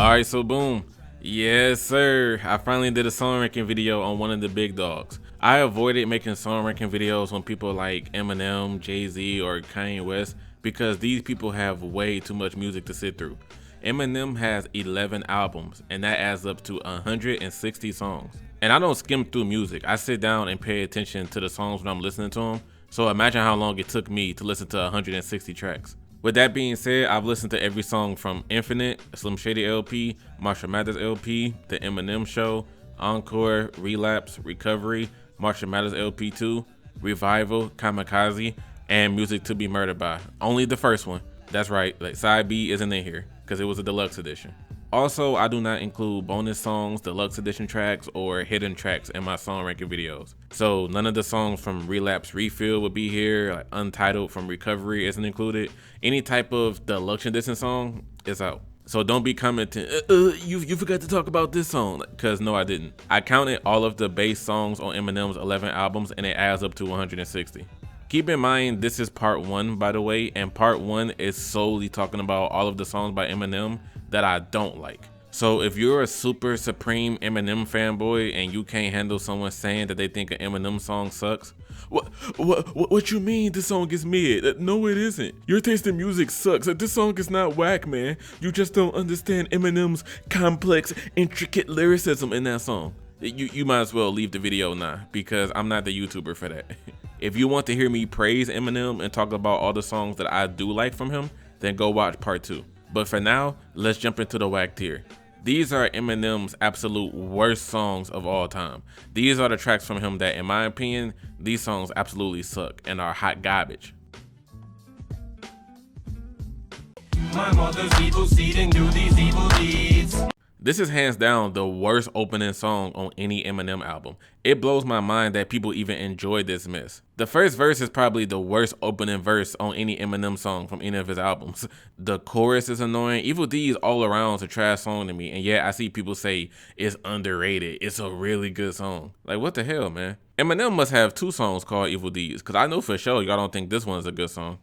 Alright, so boom. Yes, sir. I finally did a song ranking video on one of the big dogs. I avoided making song ranking videos on people like Eminem, Jay-Z, or Kanye West because these people have way too much music to sit through. Eminem has 11 albums, and that adds up to 160 songs. And I don't skim through music. I sit down and pay attention to the songs when I'm listening to them. So imagine how long it took me to listen to 160 tracks. With that being said, I've listened to every song from Infinite, Slim Shady LP, Marshall Mathers LP, The Eminem Show, Encore, Relapse, Recovery, Marshall Mathers LP 2, Revival, Kamikaze, and Music to Be Murdered By. Only the first one. That's right, like side B isn't in here because it was a deluxe edition. Also, I do not include bonus songs, deluxe edition tracks, or hidden tracks in my song ranking videos. So none of the songs from Relapse Refill would be here, like Untitled from Recovery isn't included. Any type of deluxe edition song is out. So don't be commenting, you forgot to talk about this song, because no I didn't. I counted all of the bass songs on Eminem's 11 albums and it adds up to 160. Keep in mind, this is part 1, by the way, and part 1 is solely talking about all of the songs by Eminem that I don't like. So if you're a super supreme Eminem fanboy and you can't handle someone saying that they think an Eminem song sucks, what you mean this song is mid? No, it isn't. Your taste in music sucks. This song is not whack, man. You just don't understand Eminem's complex, intricate lyricism in that song. You might as well leave the video now because I'm not the YouTuber for that. If you want to hear me praise Eminem and talk about all the songs that I do like from him, then go watch part 2. But for now, let's jump into the whack tier. These are Eminem's absolute worst songs of all time. These are the tracks from him that, in my opinion, these songs absolutely suck and are hot garbage. My mother's evil seed and do these evil deeds. This is hands down the worst opening song on any Eminem album. It blows my mind that people even enjoy this mess. The first verse is probably the worst opening verse on any Eminem song from any of his albums. The chorus is annoying. Evil D's all around is a trash song to me, and yet I see people say it's underrated. It's a really good song. Like, what the hell, man? Eminem must have 2 songs called Evil D's, because I know for sure y'all don't think this one is a good song.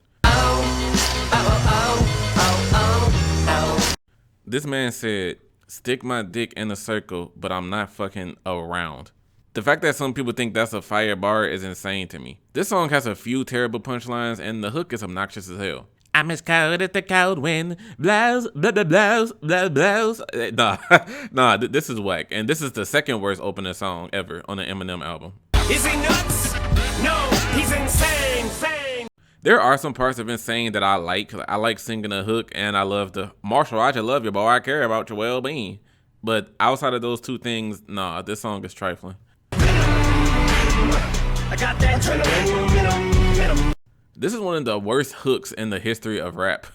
This man said, "Stick my dick in a circle, but I'm not fucking around." The fact that some people think that's a fire bar is insane to me. This song has a few terrible punchlines and the hook is obnoxious as hell. I'm as cold as the cold wind, blows, blah, blah, blows, blah, blows. Nah, this is whack. And this is the second worst opening song ever on an Eminem album. Is he nuts? No, he's insane. There are some parts of Insane that I like. I like singing a hook and I love the Marshall, I just love you, boy. I care about your well-being. But outside of those 2 things, nah, this song is trifling. I got that This is one of the worst hooks in the history of rap.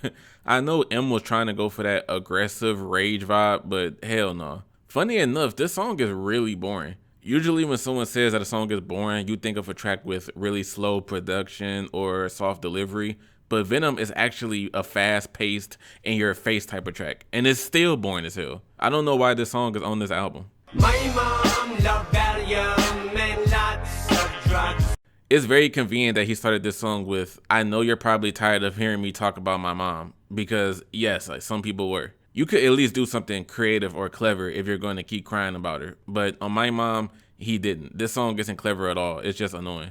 I know M was trying to go for that aggressive rage vibe, but hell no. Funny enough, this song is really boring. Usually when someone says that a song is boring, you think of a track with really slow production or soft delivery, but Venom is actually a fast-paced, in-your-face type of track, and it's still boring as hell. I don't know why this song is on this album. My mom loved Valium and lots of drugs. It's very convenient that he started this song with, "I know you're probably tired of hearing me talk about my mom," because yes, like some people were. You could at least do something creative or clever if you're going to keep crying about her. But on My Mom, he didn't. This song isn't clever at all. It's just annoying.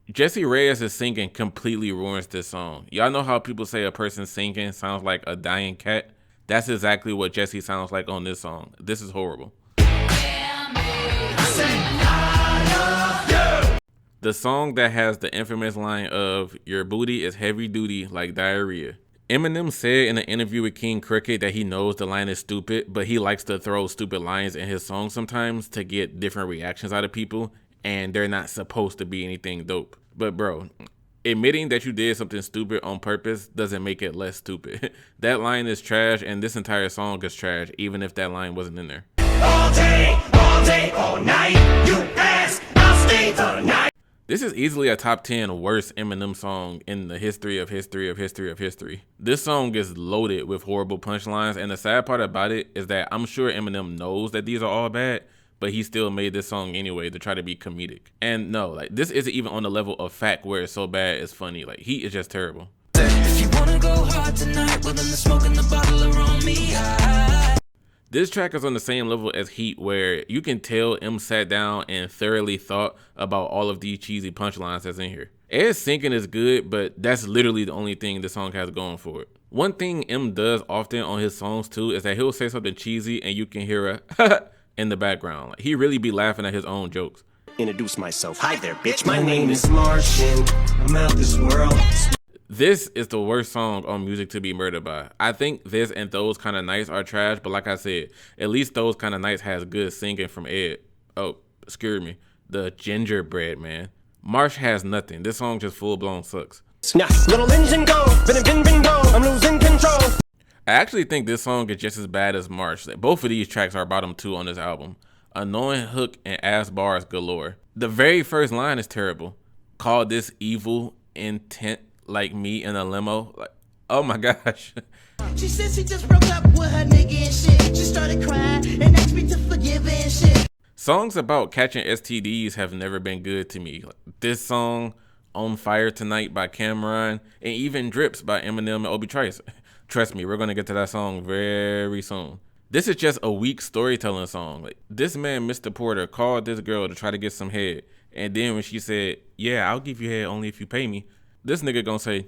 Jesse Reyes' singing completely ruins this song. Y'all know how people say a person singing sounds like a dying cat? That's exactly what Jesse sounds like on this song. This is horrible. The song that has the infamous line of, "Your booty is heavy duty like diarrhea." Eminem said in an interview with King Cricket that he knows the line is stupid, but he likes to throw stupid lines in his songs sometimes to get different reactions out of people, and they're not supposed to be anything dope. But bro, admitting that you did something stupid on purpose doesn't make it less stupid. That line is trash, and this entire song is trash, even if that line wasn't in there. All day, all night, you ask, I'll stay the night. This is easily a top 10 worst Eminem song in the history of history. This song is loaded with horrible punchlines, and the sad part about it is that I'm sure Eminem knows that these are all bad, but he still made this song anyway to try to be comedic. And no, like, this isn't even on the level of Fact where it's so bad it's funny. Like, he is just terrible. If you wanna go hard the smoke and the bottle are on me. This track is on the same level as Heat, where you can tell M sat down and thoroughly thought about all of these cheesy punchlines that's in here. Ed's singing is good, but that's literally the only thing the song has going for it. One thing M does often on his songs too is that he'll say something cheesy and you can hear a in the background. Like, he really be laughing at his own jokes. Introduce myself. Hi there, bitch. My name is Martian. I'm out this world. This is the worst song on Music to Be Murdered By. I think this and Those Kinda Nights are trash, but like I said, at least Those Kinda Nights has good singing from Ed. Oh, excuse me. The Gingerbread Man. Marsh has nothing. This song just full blown sucks. Now, little engine go. Been go. I'm losing control. I actually think this song is just as bad as Marsh. Both of these tracks are bottom 2 on this album. Annoying hook and ass bars galore. The very first line is terrible. Call this evil intent like me in a limo. Like, oh my gosh. She said she just broke up with her nigga and shit. She started crying and asked me to forgive her and shit. Songs about catching STDs have never been good to me. This song, On Fire Tonight by Cameron, and even Drips by Eminem and Obi Trice. Trust me, we're gonna get to that song very soon. This is just a weak storytelling song. Like, this man, Mr. Porter, called this girl to try to get some head. And then when she said, yeah, I'll give you head only if you pay me, this nigga gonna say,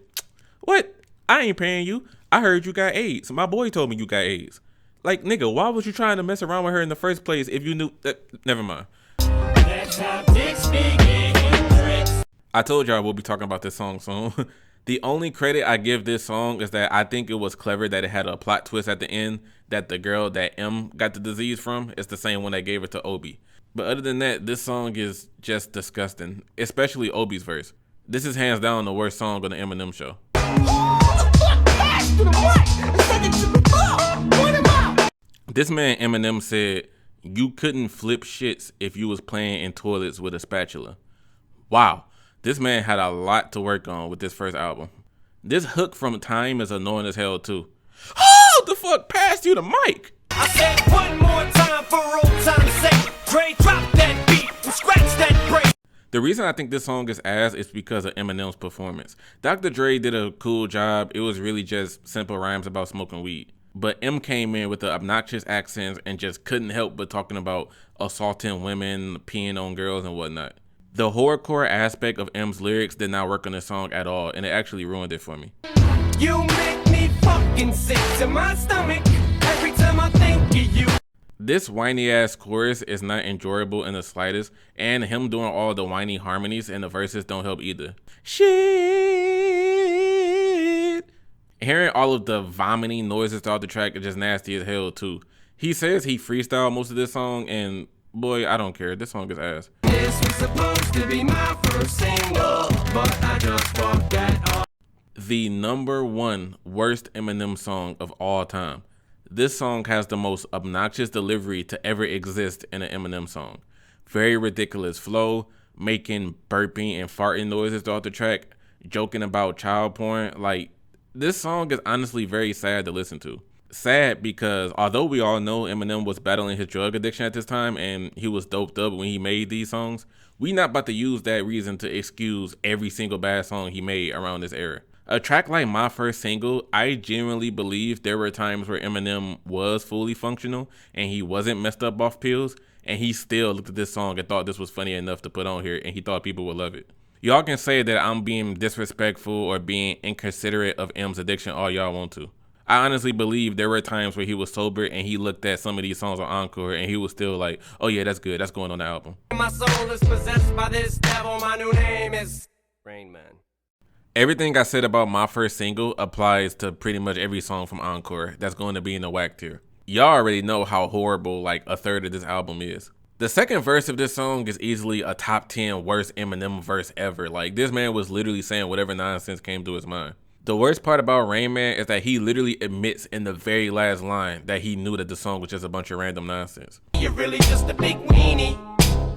what? I ain't paying you. I heard you got AIDS. My boy told me you got AIDS. Like, nigga, why was you trying to mess around with her in the first place if you knew that? Never mind. I told y'all we'll be talking about this song soon. The only credit I give this song is that I think it was clever that it had a plot twist at the end that the girl that M got the disease from is the same one that gave it to Obi. But other than that, this song is just disgusting, especially Obi's verse. This is hands down the worst song on the Eminem Show. This man Eminem said, you couldn't flip shits if you was playing in toilets with a spatula. Wow. This man had a lot to work on with this first album. This hook from Time is annoying as hell too. Oh, the fuck passed you the mic? I said one more time for old time's sake. Dre, drop that beat and scratch that break. The reason I think this song is ass is because of Eminem's performance. Dr. Dre did a cool job. It was really just simple rhymes about smoking weed. But M came in with the obnoxious accents and just couldn't help but talking about assaulting women, peeing on girls and whatnot. The horrorcore aspect of M's lyrics did not work on this song at all, and it actually ruined it for me. You make me fucking sick to my stomach every time I think of you. This whiny ass chorus is not enjoyable in the slightest, and him doing all the whiny harmonies in the verses don't help either. Shit. Hearing all of the vomiting noises throughout the track is just nasty as hell too. He says he freestyled most of this song, and boy, I don't care. This song is ass. This was supposed to be my first single, but I just walked that off. The #1 worst Eminem song of all time. This song has the most obnoxious delivery to ever exist in an Eminem song. Very ridiculous flow, making burping and farting noises throughout the track, joking about child porn. Like, this song is honestly very sad to listen to. Sad because although we all know Eminem was battling his drug addiction at this time and he was doped up when he made these songs, we not about to use that reason to excuse every single bad song he made around this era. A track like My First Single, I genuinely believe there were times where Eminem was fully functional and he wasn't messed up off pills, and he still looked at this song and thought this was funny enough to put on here, and he thought people would love it. Y'all can say that I'm being disrespectful or being inconsiderate of M's addiction all y'all want to. I honestly believe there were times where he was sober and he looked at some of these songs on Encore and he was still like, oh yeah, that's good, that's going on the album. My soul is possessed by this devil. My new name is Rain Man. Everything I said about My First Single applies to pretty much every song from Encore that's going to be in the whack tier. Y'all already know how horrible like a third of this album is. The second verse of this song is easily a top 10 worst Eminem verse ever. Like, this man was literally saying whatever nonsense came to his mind. The worst part about Rain Man is that he literally admits in the very last line that he knew that the song was just a bunch of random nonsense. You're really just a big weenie,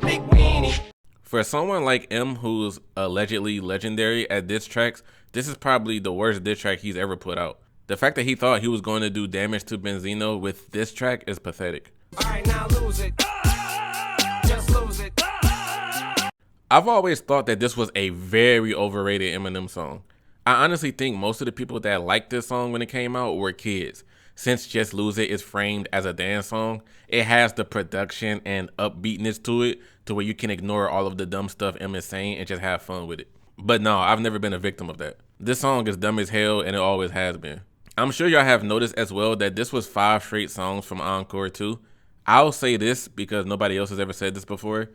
big weenie. For someone like M, who's allegedly legendary at diss tracks, this is probably the worst diss track he's ever put out. The fact that he thought he was going to do damage to Benzino with this track is pathetic. All right, now lose it. Just lose it. I've always thought that this was a very overrated Eminem song. I honestly think most of the people that liked this song when it came out were kids. Since Just Lose It is framed as a dance song, it has the production and upbeatness to it to where you can ignore all of the dumb stuff M is saying and just have fun with it. But no, I've never been a victim of that. This song is dumb as hell and it always has been. I'm sure y'all have noticed as well that this was 5 straight songs from Encore too. I'll say this because nobody else has ever said this before.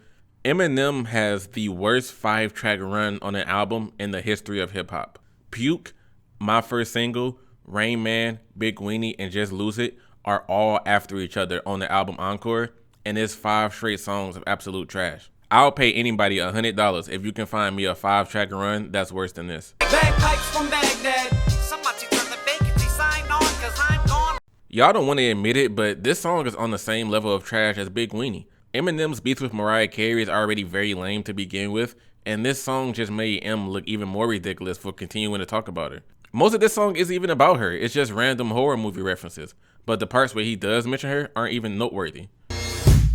Eminem has the worst 5-track run on an album in the history of hip hop. Puke, My First Single, Rain Man, Big Weenie, and Just Lose It are all after each other on the album Encore, and it's 5 straight songs of absolute trash. I'll pay anybody $100 if you can find me a 5-track run that's worse than this. Bagpipes from Baghdad. Somebody turn the vacancy sign on, cause I'm gone. Y'all don't want to admit it, but this song is on the same level of trash as Big Weenie. Eminem's beats with Mariah Carey is already very lame to begin with, and this song just made M look even more ridiculous for continuing to talk about her. Most of this song isn't even about her, it's just random horror movie references, but the parts where he does mention her aren't even noteworthy.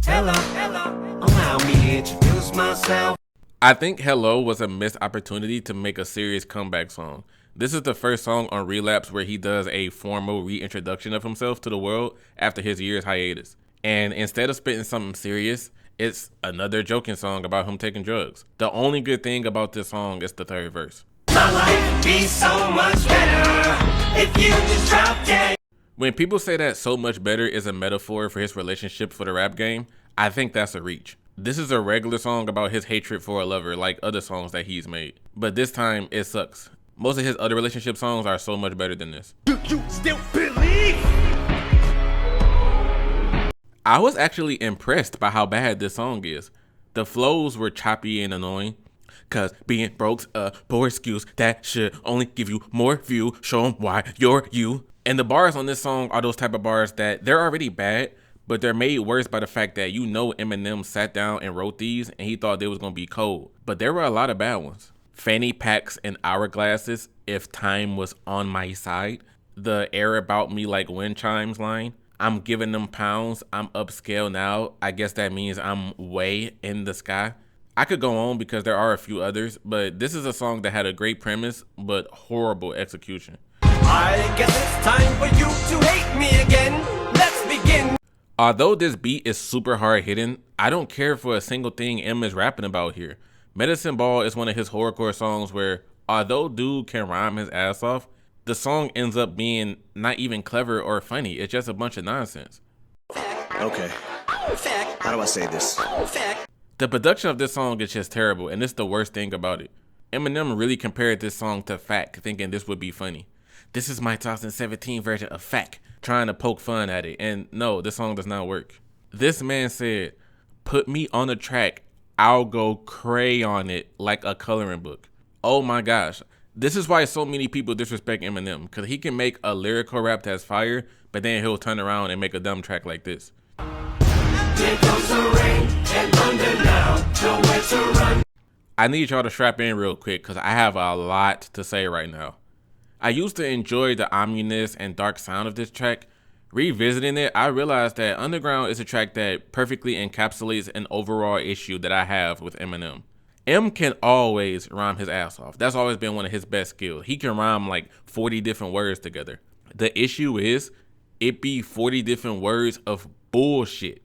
Hello, allow me to introduce myself. I think Hello was a missed opportunity to make a serious comeback song. This is the first song on Relapse where he does a formal reintroduction of himself to the world after his year's hiatus. And instead of spitting something serious, it's another joking song about him taking drugs. The only good thing about this song is the third verse. My life would be so much better if you just drop dead. When people say that So Much Better is a metaphor for his relationship for the rap game, I think that's a reach. This is a regular song about his hatred for a lover like other songs that he's made. But this time, it sucks. Most of his other relationship songs are so much better than this. Do you still believe? I was actually impressed by how bad this song is. The flows were choppy and annoying. Cause being broke's a poor excuse that should only give you more view. Show 'em why you're you. And the bars on this song are those type of bars that they're already bad, but they're made worse by the fact that you know Eminem sat down and wrote these and he thought they was gonna be cold. But there were a lot of bad ones. Fanny packs and hourglasses, if time was on my side. The air about me like wind chimes line. I'm giving them pounds, I'm upscale now. I guess that means I'm way in the sky. I could go on because there are a few others, but this is a song that had a great premise, but horrible execution. I guess it's time for you to hate me again. Let's begin. Although this beat is super hard hitting, I don't care for a single thing M is rapping about here. Medicine Ball is one of his horrorcore songs where, although dude can rhyme his ass off, the song ends up being not even clever or funny. It's just a bunch of nonsense. Okay. How do I say this? The production of this song is just terrible, and it's the worst thing about it. Eminem really compared this song to Fack, thinking this would be funny. This is my 2017 version of Fack, trying to poke fun at it, and no, this song does not work. This man said, "Put me on a track, I'll go cray on it like a coloring book." Oh my gosh. This is why so many people disrespect Eminem, because he can make a lyrical rap that's fire, but then he'll turn around and make a dumb track like this. Here comes the rain in London now. Nowhere to run. I need y'all to strap in real quick because I have a lot to say right now. I used to enjoy the ominous and dark sound of this track. Revisiting it, I realized that Underground is a track that perfectly encapsulates an overall issue that I have with Eminem. M can always rhyme his ass off. That's always been one of his best skills. He can rhyme like 40 different words together. The issue is, it be 40 different words of bullshit.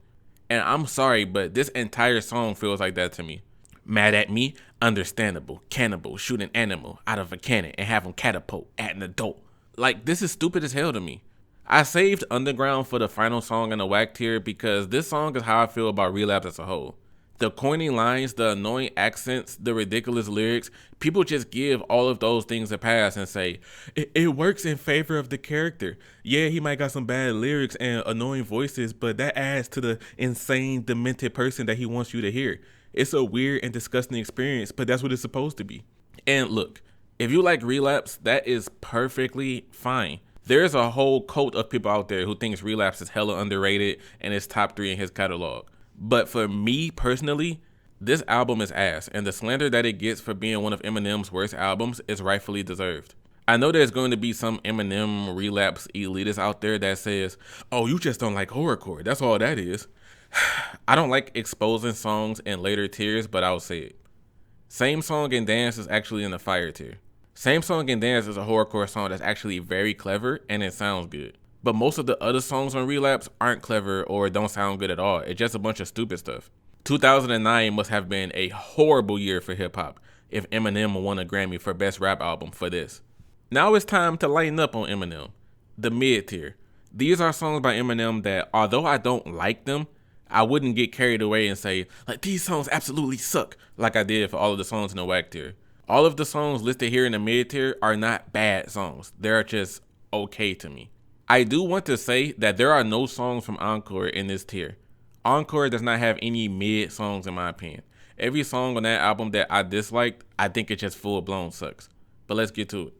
And I'm sorry, but this entire song feels like that to me. Mad at me? Understandable. Cannibal. Shoot an animal out of a cannon and have him catapult at an adult. Like, this is stupid as hell to me. I saved Underground for the final song in the whack tier because this song is how I feel about Relapse as a whole. The corny lines, the annoying accents, the ridiculous lyrics, people just give all of those things a pass and say, it works in favor of the character. Yeah, he might got some bad lyrics and annoying voices, but that adds to the insane, demented person that he wants you to hear. It's a weird and disgusting experience, but that's what it's supposed to be. And look, if you like Relapse, that is perfectly fine. There's a whole cult of people out there who thinks Relapse is hella underrated and is top 3 in his catalog. But for me personally, this album is ass, and the slander that it gets for being one of Eminem's worst albums is rightfully deserved. I know there's going to be some Eminem Relapse elitist out there that says, oh, you just don't like horrorcore, that's all that is. I don't like exposing songs in later tiers, but I'll say it. Same Song and Dance is actually in the fire tier. Same Song and Dance is a horrorcore song that's actually very clever and it sounds good. But most of the other songs on Relapse aren't clever or don't sound good at all. It's just a bunch of stupid stuff. 2009 must have been a horrible year for hip hop if Eminem won a Grammy for Best Rap Album for this. Now it's time to lighten up on Eminem. The mid tier. These are songs by Eminem that, although I don't like them, I wouldn't get carried away and say, like, these songs absolutely suck, like I did for all of the songs in the whack tier. All of the songs listed here in the mid tier are not bad songs. They're just okay to me. I do want to say that there are no songs from Encore in this tier. Encore does not have any mid songs in my opinion. Every song on that album that I disliked, I think it just full blown sucks. But let's get to it.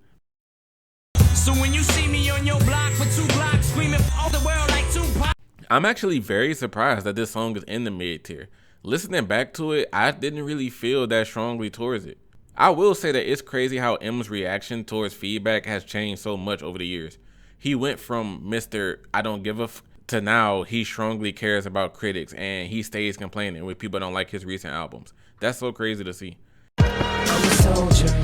So when you see me on your block for 2 blocks screaming all the world like Tupac. I'm actually very surprised that this song is in the mid tier. Listening back to it, I didn't really feel that strongly towards it. I will say that it's crazy how M's reaction towards feedback has changed so much over the years. He went from Mr. I don't give a f to now he strongly cares about critics and he stays complaining when people don't like his recent albums. That's so crazy to see. I'm a soldier.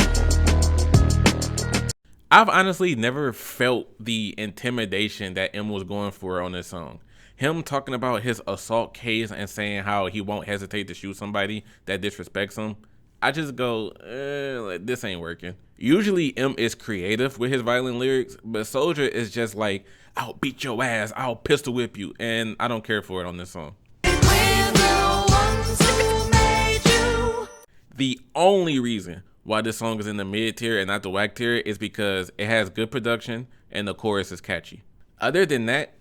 I've honestly never felt the intimidation that M was going for on this song. Him talking about his assault case and saying how he won't hesitate to shoot somebody that disrespects him. I just go, this ain't working. Usually M is creative with his violent lyrics, but Soldier is just like, I'll beat your ass, I'll pistol whip you, and I don't care for it on this song. The only reason why this song is in the mid tier and not the whack tier is because it has good production and the chorus is catchy. Other than that,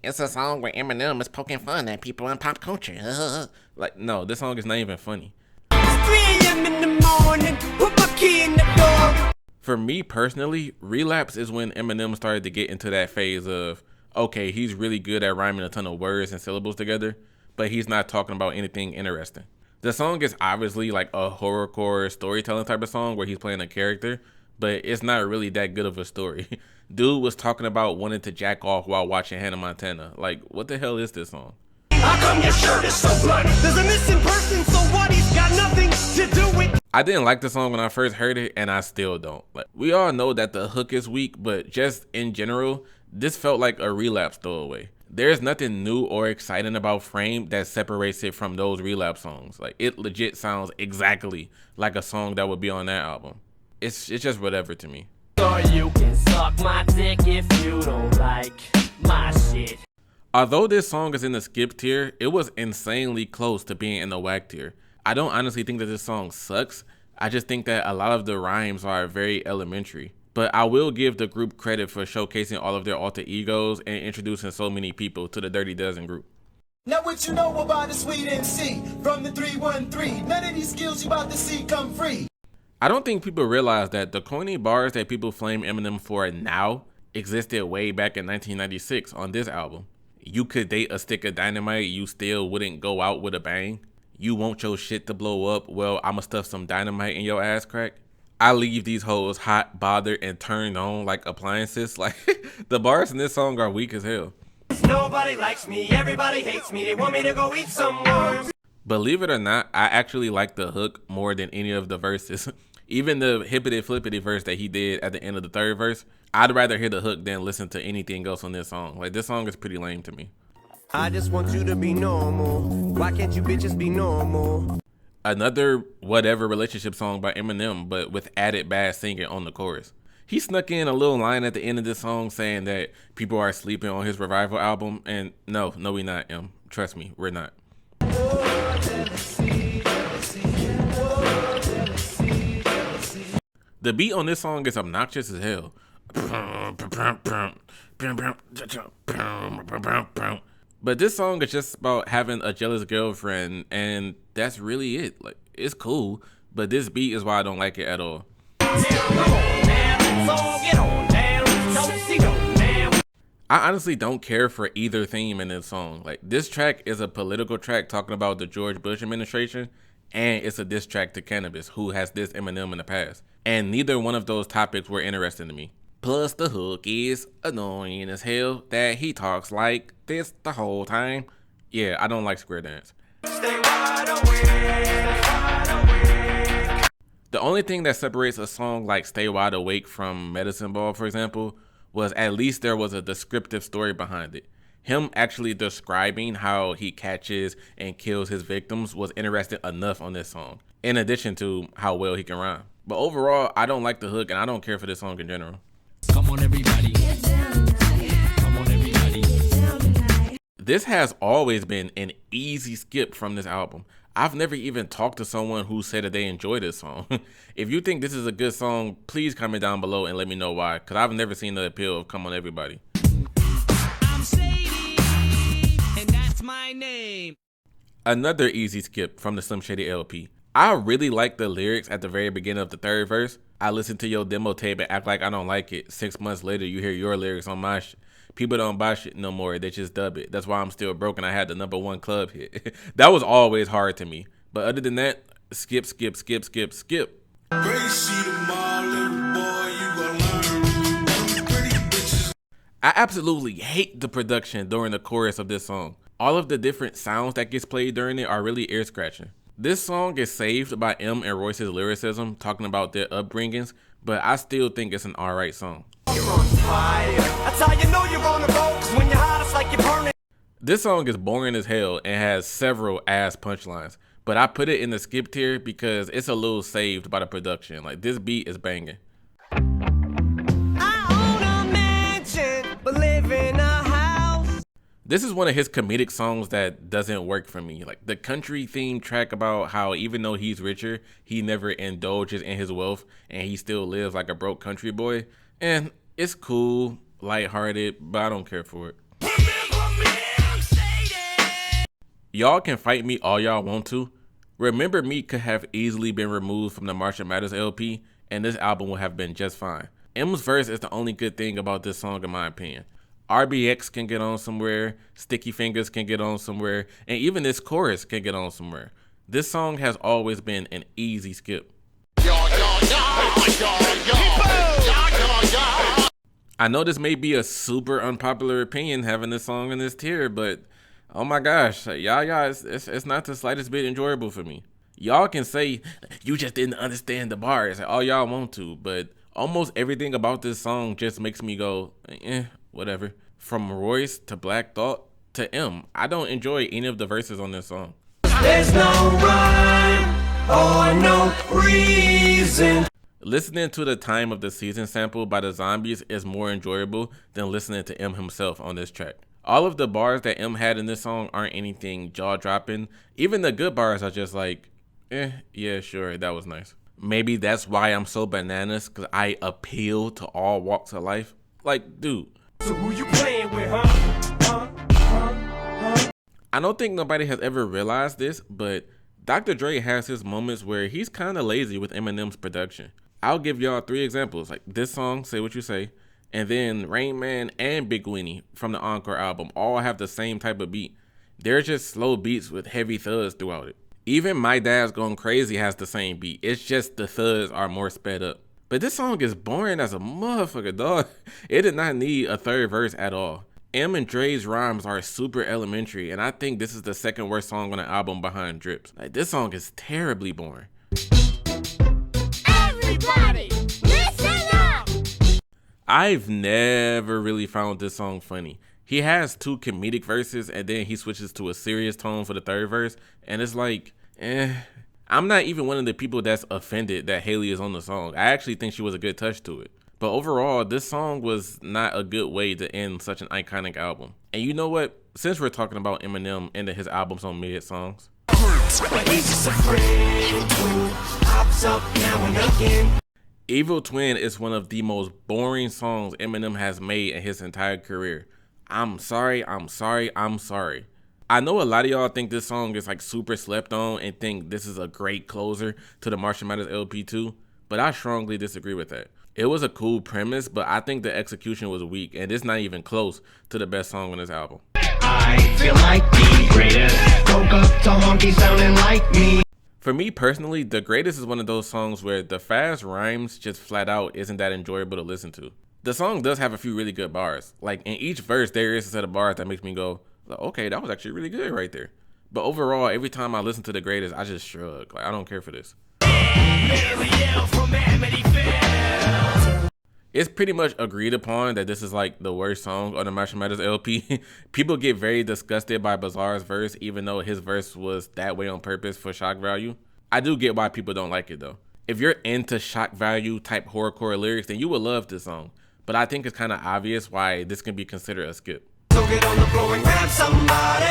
It's a song where Eminem is poking fun at people in pop culture. like, no, this song is not even funny. 3 a.m. in the morning, put my key in the door. For me personally, Relapse is when Eminem started to get into that phase of, okay, he's really good at rhyming a ton of words and syllables together, but he's not talking about anything interesting. The song is obviously like a horrorcore storytelling type of song where he's playing a character, but it's not really that good of a story. Dude was talking about wanting to jack off while watching Hannah Montana. Like, what the hell is this song? How come your shirt is so bloody? There's a missing person, so what? He's got nothing to do with. I didn't like the song when I first heard it, and I still don't. Like, we all know that the hook is weak, but just in general, this felt like a Relapse throwaway. There's nothing new or exciting about Frame that separates it from those Relapse songs. Like, it legit sounds exactly like a song that would be on that album. It's just whatever to me. Or you can suck my dick if you don't like my shit. Although this song is in the skip tier, it was insanely close to being in the whack tier. I don't honestly think that this song sucks. I just think that a lot of the rhymes are very elementary. But I will give the group credit for showcasing all of their alter egos and introducing so many people to the Dirty Dozen group. Now what you know about the sweet MC from the 313? None of these skills you about to see come free. I don't think people realize that the corny bars that people flame Eminem for now existed way back in 1996 on this album. You could date a stick of dynamite, you still wouldn't go out with a bang. You want your shit to blow up, well, I'ma stuff some dynamite in your ass crack. I leave these hoes hot, bothered, and turned on like appliances. Like, the bars in this song are weak as hell. Nobody likes me, everybody hates me. They want me to go eat some worms. Believe it or not, I actually like the hook more than any of the verses. Even the hippity flippity verse that he did at the end of the third verse, I'd rather hear the hook than listen to anything else on this song. Like, this song is pretty lame to me. I just want you to be normal. Why can't you bitches be normal? Another whatever relationship song by Eminem, but with added bad singing on the chorus. He snuck in a little line at the end of this song saying that people are sleeping on his Revival album, and no, we not, M. Trust me, we're not. The beat on this song is obnoxious as hell. But this song is just about having a jealous girlfriend, and that's really it. Like, it's cool, but this beat is why I don't like it at all. I honestly don't care for either theme in this song. Like, this track is a political track talking about the George Bush administration, and it's a diss track to Cannabis, who has dissed Eminem in the past. And neither one of those topics were interesting to me. Plus, the hook is annoying as hell that he talks like this the whole time. Yeah, I don't like Square Dance. Stay wide awake, wide awake. The only thing that separates a song like Stay Wide Awake from Medicine Ball, for example, was at least there was a descriptive story behind it. Him actually describing how he catches and kills his victims was interesting enough on this song, in addition to how well he can rhyme. But overall, I don't like the hook and I don't care for this song in general. Come on, everybody. Get down tonight. Come on, everybody. Get down tonight. This has always been an easy skip from this album. I've never even talked to someone who said that they enjoy this song. If you think this is a good song, please comment down below and let me know why, because I've never seen the appeal of Come On Everybody. I'm Shady, and that's my name. Another easy skip from the Slim Shady LP. I really like the lyrics at the very beginning of the third verse. I listen to your demo tape and act like I don't like it. 6 months later, you hear your lyrics on my shit. People don't buy shit no more, they just dub it. That's why I'm still broke and I had the #1 club hit. That was always hard to me. But other than that, skip, skip, skip, skip, skip. I absolutely hate the production during the chorus of this song. All of the different sounds that gets played during it are really ear scratching. This song is saved by M and Royce's lyricism talking about their upbringings, but I still think it's an alright song. You're on fire. That's how you know you're on the road, 'cause when you're hot, it's like you're burning. This song is boring as hell and has several ass punchlines, but I put it in the skip tier because it's a little saved by the production. Like, this beat is banging. I own a mansion, but live in a house. This is one of his comedic songs that doesn't work for me. Like, the country theme track about how even though he's richer, he never indulges in his wealth and he still lives like a broke country boy. And it's cool, lighthearted, but I don't care for it. Y'all can fight me all y'all want to. Remember Me could have easily been removed from the Marshall Mathers LP, and this album would have been just fine. M's verse is the only good thing about this song in my opinion. RBX can get on somewhere, Sticky Fingers can get on somewhere, and even this chorus can get on somewhere. This song has always been an easy skip. I know this may be a super unpopular opinion having this song in this tier, but oh my gosh, it's not the slightest bit enjoyable for me. Y'all can say you just didn't understand the bars all y'all want to, but almost everything about this song just makes me go, whatever. From Royce to Black Thought to M, I don't enjoy any of the verses on this song. There's no rhyme or no reason. Listening to the Time of the Season sample by the Zombies is more enjoyable than listening to M himself on this track. All of the bars that M had in this song aren't anything jaw-dropping. Even the good bars are just like, yeah, sure, that was nice. Maybe that's why I'm so bananas, because I appeal to all walks of life. Like, dude. So who you playing with, huh? I don't think nobody has ever realized this, but Dr. Dre has his moments where he's kind of lazy with Eminem's production. I'll give y'all 3 examples, like this song, Say What You Say, and then Rain Man and Big Winnie from the Encore album all have the same type of beat. They're just slow beats with heavy thuds throughout it. Even My Dad's Going Crazy has the same beat. It's just the thuds are more sped up. But this song is boring as a motherfucker, dog. It did not need a third verse at all. M and Dre's rhymes are super elementary, and I think this is the second worst song on the album behind Drips. Like, this song is terribly boring. Everybody, listen up! I've never really found this song funny. He has 2 comedic verses and then he switches to a serious tone for the third verse, and it's like, I'm not even one of the people that's offended that Haley is on the song. I actually think she was a good touch to it. But overall, this song was not a good way to end such an iconic album. And you know what? Since we're talking about Eminem ending his albums on mid songs, Evil Twin is one of the most boring songs Eminem has made in his entire career. I'm sorry. I know a lot of y'all think this song is like super slept on and think this is a great closer to the Marshall Mathers LP too, but I strongly disagree with that. It was a cool premise, but I think the execution was weak, and it's not even close to the best song on this album. I feel like the greatest. Woke up to honky sounding like me. For me personally, The Greatest is one of those songs where the fast rhymes just flat out isn't that enjoyable to listen to. The song does have a few really good bars. Like, in each verse, there is a set of bars that makes me go, okay, that was actually really good right there. But overall, every time I listen to The Greatest, I just shrug. Like, I don't care for this. Yeah, we yell from Amityville. It's pretty much agreed upon that this is like the worst song on the Marshall Mathers LP. People get very disgusted by Bizarre's verse, even though his verse was that way on purpose for shock value. I do get why people don't like it though. If you're into shock value type horrorcore lyrics, then you will love this song. But I think it's kind of obvious why this can be considered a skip. So get on the floor and grab somebody.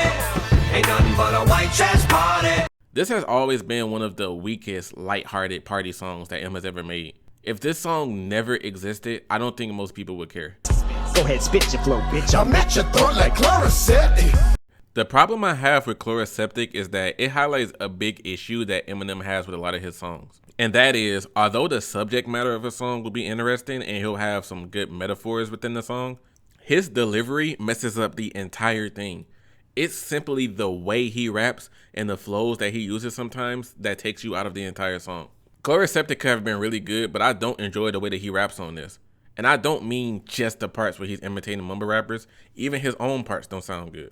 Ain't nothing but a white trash party. This has always been one of the weakest lighthearted party songs that M has ever made. If this song never existed, I don't think most people would care. Go ahead, spit your flow, bitch. I'm at your throat like Chloraseptic. The problem I have with Chloraseptic is that it highlights a big issue that Eminem has with a lot of his songs. And that is, although the subject matter of a song will be interesting and he'll have some good metaphors within the song, his delivery messes up the entire thing. It's simply the way he raps and the flows that he uses sometimes that takes you out of the entire song. Chloraseptic could have been really good, but I don't enjoy the way that he raps on this. And I don't mean just the parts where he's imitating mumble rappers. Even his own parts don't sound good.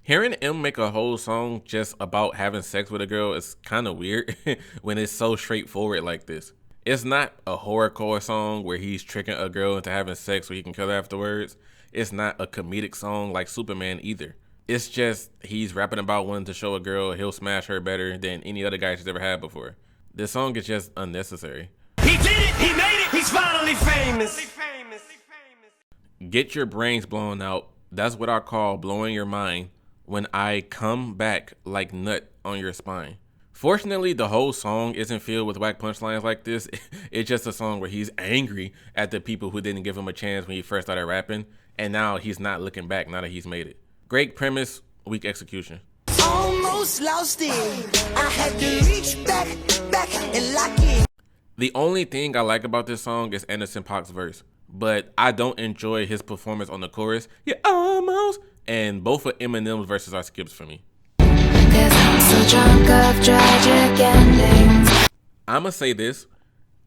Hearing M make a whole song just about having sex with a girl is kind of weird when it's so straightforward like this. It's not a horrorcore song where he's tricking a girl into having sex so he can kill her afterwards. It's not a comedic song like Superman either. It's just he's rapping about wanting to show a girl he'll smash her better than any other guy she's ever had before. This song is just unnecessary. He did it, he made it, he's finally famous. Get your brains blown out. That's what I call blowing your mind when I come back like nut on your spine. Fortunately, the whole song isn't filled with whack punchlines like this. It's just a song where he's angry at the people who didn't give him a chance when he first started rapping, and now he's not looking back now that he's made it. Great premise, weak execution. Almost lost it. I had to reach back and lock it. The only thing I like about this song is Anderson .Paak's verse, but I don't enjoy his performance on the chorus. Yeah, almost. And both of Eminem's verses are skips for me. I'm so drunk of tragic endings. I'ma say this.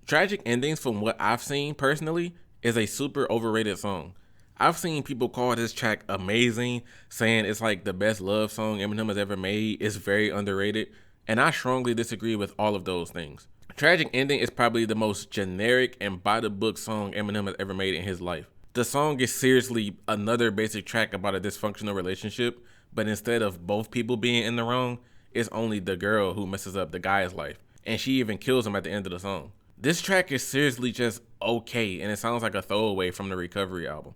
Tragic Endings, from what I've seen personally, is a super overrated song. I've seen people call this track amazing, saying it's like the best love song Eminem has ever made. It's very underrated, and I strongly disagree with all of those things. Tragic Ending is probably the most generic and by the book song Eminem has ever made in his life. The song is seriously another basic track about a dysfunctional relationship, but instead of both people being in the wrong, it's only the girl who messes up the guy's life, and she even kills him at the end of the song. This track is seriously just okay, and it sounds like a throwaway from the Recovery album.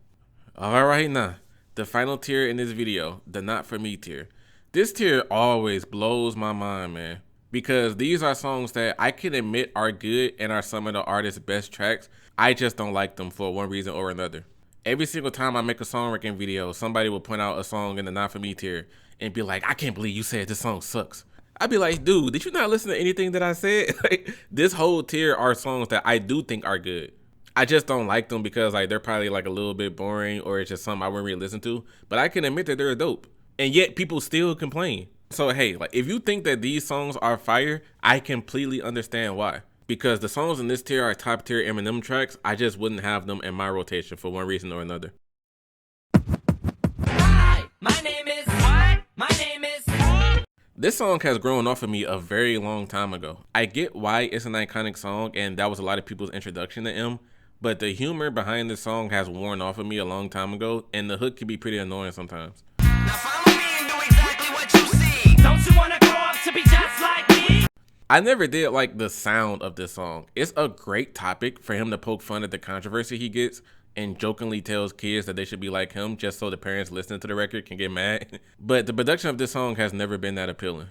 Alright now, the final tier in this video, the Not For Me tier. This tier always blows my mind, man, because these are songs that I can admit are good and are some of the artist's best tracks. I just don't like them for one reason or another. Every single time I make a song ranking video, somebody will point out a song in the Not For Me tier and be like, I can't believe you said this song sucks. I'd be like, dude, did you not listen to anything that I said? Like, this whole tier are songs that I do think are good. I just don't like them because like they're probably like a little bit boring, or it's just something I wouldn't really listen to. But I can admit that they're dope. And yet people still complain. So hey, like if you think that these songs are fire, I completely understand why. Because the songs in this tier are top tier Eminem tracks, I just wouldn't have them in my rotation for one reason or another. Hi, my name is what? My name is. This song has grown off of me a very long time ago. I get why it's an iconic song and that was a lot of people's introduction to M, but the humor behind this song has worn off of me a long time ago, and the hook can be pretty annoying sometimes. Now follow me and do exactly what you see. Don't you wanna grow up to be just like me? I never did like the sound of this song. It's a great topic for him to poke fun at the controversy he gets and jokingly tells kids that they should be like him just so the parents listening to the record can get mad. But the production of this song has never been that appealing.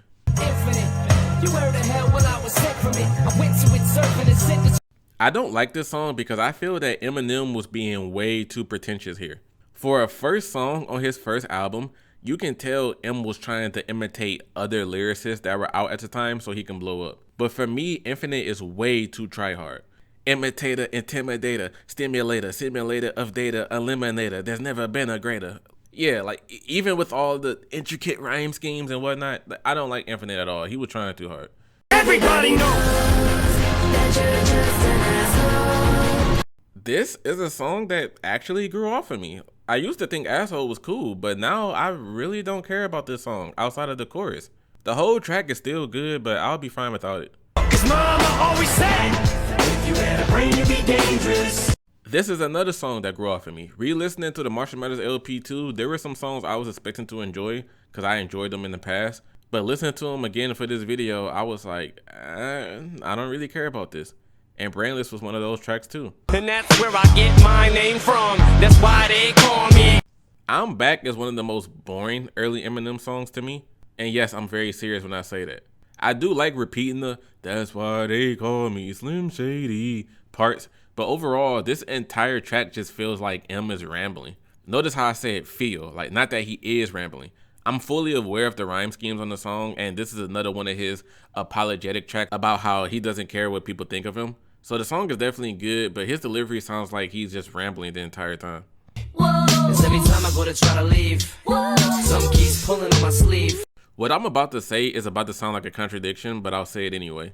I don't like this song because I feel that Eminem was being way too pretentious here. For a first song on his first album, you can tell M was trying to imitate other lyricists that were out at the time so he can blow up. But for me, Infinite is way too try-hard. Imitator, intimidator, stimulator, simulator of data, eliminator, there's never been a greater. Yeah, like even with all the intricate rhyme schemes and whatnot, I don't like Infinite at all. He was trying too hard. Everybody knows. This is a song that actually grew off of me. I used to think Asshole was cool, but now I really don't care about this song outside of the chorus. The whole track is still good, but I'll be fine without it. 'Cause mama always said, if you had a brain, you'd be dangerous. This is another song that grew off of me. Re-listening to the Marshall Mathers LP too, there were some songs I was expecting to enjoy because I enjoyed them in the past. But listening to them again for this video, I was like, I don't really care about this. And Brainless was one of those tracks too. And that's where I get my name from. That's why they call me. I'm Back is one of the most boring early Eminem songs to me. And yes, I'm very serious when I say that. I do like repeating the "that's why they call me Slim Shady" parts. But overall, this entire track just feels like M is rambling. Notice how I said feel, like not that he is rambling. I'm fully aware of the rhyme schemes on the song, and this is another one of his apologetic tracks about how he doesn't care what people think of him. So the song is definitely good, but his delivery sounds like he's just rambling the entire time. Cause every time I go to try to leave, some keeps pulling on my sleeve. What I'm about to say is about to sound like a contradiction, but I'll say it anyway.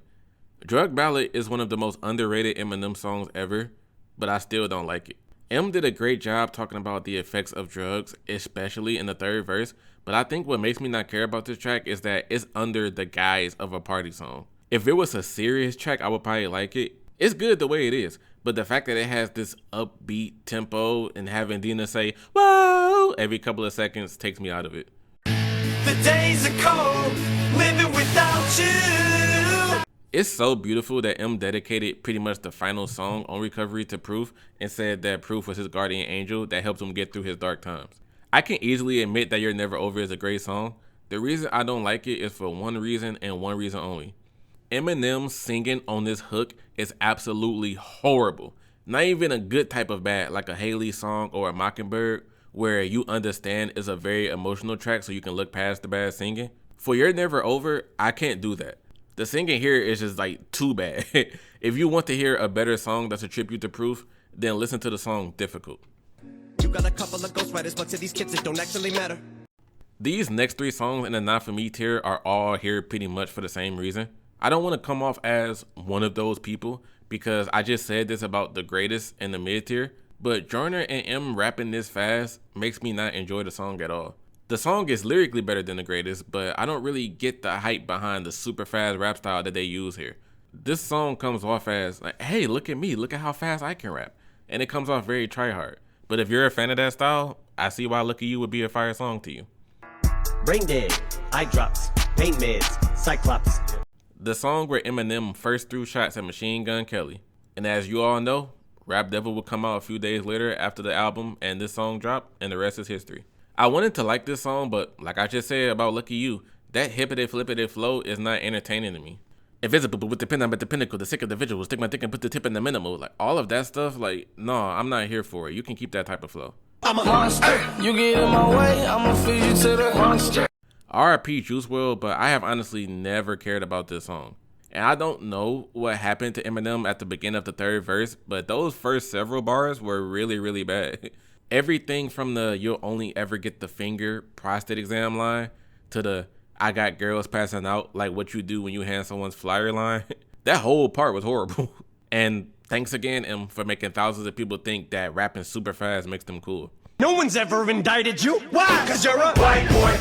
Drug Ballad is one of the most underrated Eminem songs ever, but I still don't like it. M did a great job talking about the effects of drugs, especially in the third verse, but I think what makes me not care about this track is that it's under the guise of a party song. If it was a serious track, I would probably like it. It's good the way it is, but the fact that it has this upbeat tempo and having Dina say, "whoa," every couple of seconds takes me out of it. The days are cold, living without you. It's so beautiful that M dedicated pretty much the final song on Recovery to Proof and said that Proof was his guardian angel that helped him get through his dark times. I can easily admit that You're Never Over is a great song. The reason I don't like it is for one reason and one reason only. Eminem singing on this hook is absolutely horrible. Not even a good type of bad, like a Haley song or a Mockingbird, where you understand is a very emotional track so you can look past the bad singing. For You're Never Over, I can't do that. The singing here is just like too bad. If you want to hear a better song that's a tribute to Proof, then listen to the song Difficult. You got a couple of ghostwriters, but to these kids it don't actually matter. These next three songs in the Not For Me tier are all here pretty much for the same reason. I don't want to come off as one of those people because I just said this about the greatest in the mid tier, but Joyner and M rapping this fast makes me not enjoy the song at all. The song is lyrically better than the greatest, but I don't really get the hype behind the super fast rap style that they use here. This song comes off as like, hey, look at me, look at how fast I can rap. And it comes off very try-hard. But if you're a fan of that style, I see why Look at You would be a fire song to you. Brain dead, eye drops, pain meds, Cyclops. The song where Eminem first threw shots at Machine Gun Kelly. And as you all know, Rap Devil would come out a few days later after the album and this song dropped, and the rest is history. I wanted to like this song, but like I just said about Lucky You, that hippity flippity flow is not entertaining to me. Invisible with the pin, I'm at the pinnacle, the sick of the visual, stick my dick and put the tip in the minimal. Like all of that stuff, like, no, I'm not here for it. You can keep that type of flow. I'm a monster. You get in my way, I'ma feed you to the monster. R.I.P. Juice WRLD, but I have honestly never cared about this song. And I don't know what happened to Eminem at the beginning of the third verse, but those first several bars were really, really bad. Everything from the "you'll only ever get the finger" prostate exam line to the "I got girls passing out like what you do when you hand someone's flyer" line, that whole part was horrible. And thanks again, M, for making thousands of people think that rapping super fast makes them cool. No one's ever indicted you. Why? Cause you're a white boy,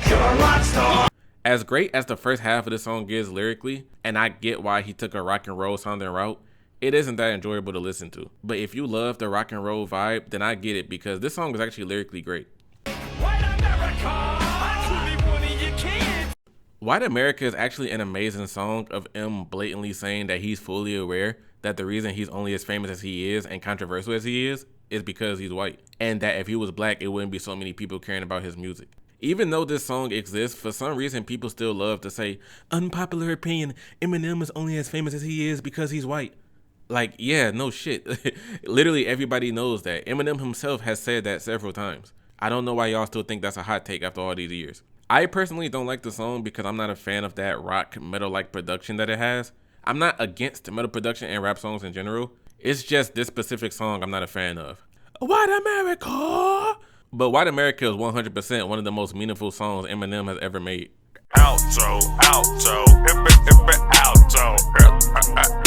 you're a rock star. As great as the first half of the song is lyrically, and I get why he took a rock and roll sounding route, it isn't that enjoyable to listen to. But if you love the rock and roll vibe, then I get it because this song is actually lyrically great. White America, I could be one of your kids. White America is actually an amazing song of M blatantly saying that he's fully aware that the reason he's only as famous as he is and controversial as he is because he's white. And that if he was black, it wouldn't be so many people caring about his music. Even though this song exists, for some reason people still love to say, unpopular opinion, Eminem is only as famous as he is because he's white. Like, yeah, no shit. Literally everybody knows that. Eminem himself has said that several times. I don't know why y'all still think that's a hot take after all these years. I personally don't like the song because I'm not a fan of that rock metal-like production that it has. I'm not against metal production and rap songs in general. It's just this specific song I'm not a fan of. White America! But White America is 100% one of the most meaningful songs Eminem has ever made. Alto, alto, alto.